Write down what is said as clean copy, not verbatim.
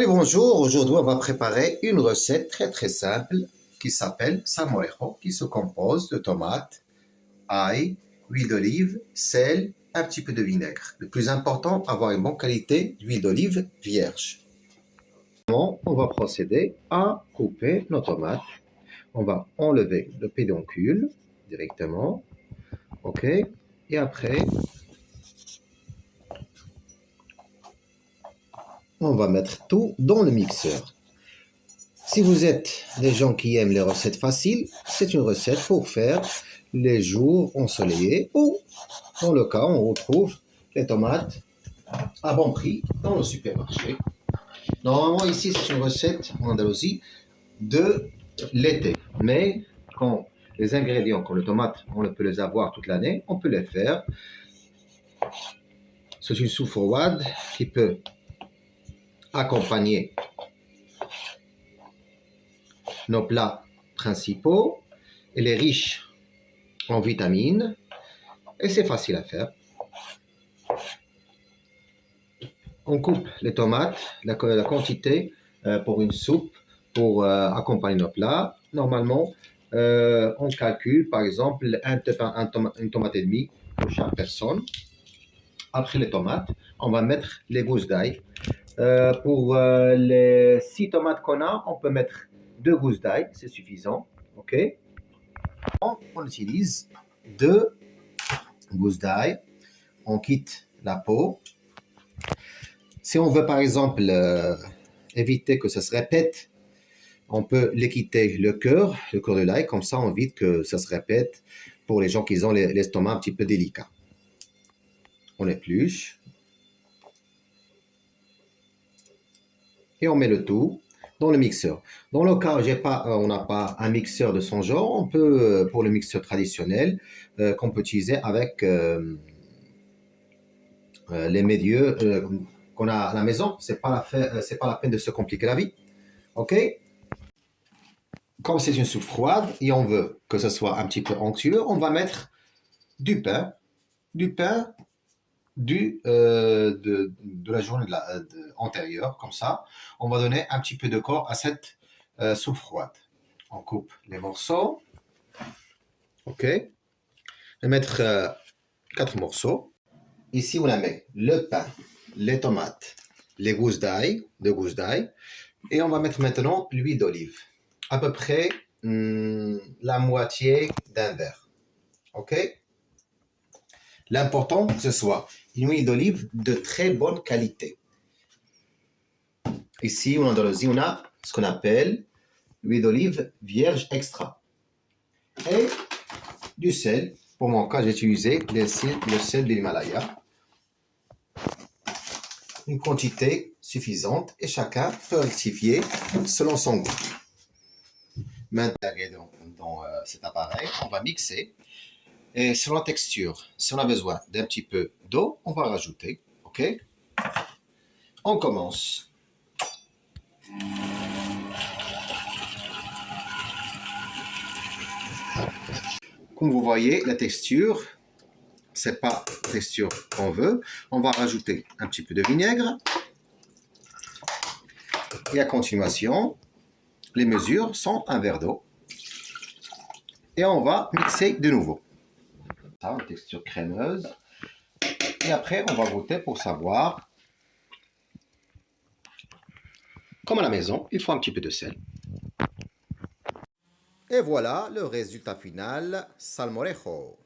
Bonjour, aujourd'hui on va préparer une recette très simple qui s'appelle salmorejo, qui se compose de tomates, ail, huile d'olive, sel, un petit peu de vinaigre. Le plus important, avoir une bonne qualité d'huile d'olive vierge. On va procéder à couper nos tomates. On va enlever le pédoncule directement, ok, et après on va mettre tout dans le mixeur. Si vous êtes des gens qui aiment les recettes faciles, c'est une recette pour faire les jours ensoleillés ou, dans le cas, on retrouve les tomates à bon prix dans le supermarché. Normalement, ici, c'est une recette en Andalousie de l'été. Mais quand les ingrédients, comme les tomates, on peut les avoir toute l'année, on peut les faire. C'est une soupe froide qui peut accompagner nos plats principaux. Elle est riche en vitamines et c'est facile à faire. On coupe les tomates, la quantité pour une soupe, pour accompagner nos plats. Normalement, on calcule par exemple une tomate et demie pour chaque personne. Après les tomates, on va mettre les gousses d'ail. Pour les 6 tomates qu'on a, on peut mettre 2 gousses d'ail, c'est suffisant. Ok. On utilise 2 gousses d'ail. On quitte la peau. Si on veut par exemple éviter que ça se répète, on peut les quitter le cœur de l'ail, comme ça on évite que ça se répète pour les gens qui ont l'estomac un petit peu délicat. On épluche et on met le tout dans le mixeur. Dans le cas où on n'a pas un mixeur de son genre, on peut, pour le mixeur traditionnel, qu'on peut utiliser avec les médieux qu'on a à la maison, c'est pas la peine de se compliquer la vie. Ok? Comme c'est une soupe froide et on veut que ce soit un petit peu onctueux, on va mettre du pain de la journée antérieure, comme ça. On va donner un petit peu de corps à cette soupe froide. On coupe les morceaux. Ok? Je vais mettre 4 morceaux. Ici, on a mis le pain, les tomates, les gousses d'ail, 2 gousses d'ail. Et on va mettre maintenant l'huile d'olive. À peu près la moitié d'un verre. Ok? L'important que ce soit une huile d'olive de très bonne qualité. Ici, en Andalousie, on a ce qu'on appelle l'huile d'olive vierge extra. Et du sel. Pour mon cas, j'ai utilisé le sel de l'Himalaya. Une quantité suffisante et chacun peut rectifier selon son goût. Maintenant, dans cet appareil, on va mixer. Et selon la texture, si on a besoin d'un petit peu d'eau, on va rajouter. Ok? On commence. Comme vous voyez, la texture, c'est pas la texture qu'on veut. On va rajouter un petit peu de vinaigre. Et à continuation, les mesures sont un verre d'eau. Et on va mixer de nouveau. Ça, une texture crémeuse. Et après, on va goûter pour savoir. Comme à la maison, il faut un petit peu de sel. Et voilà le résultat final, salmorejo.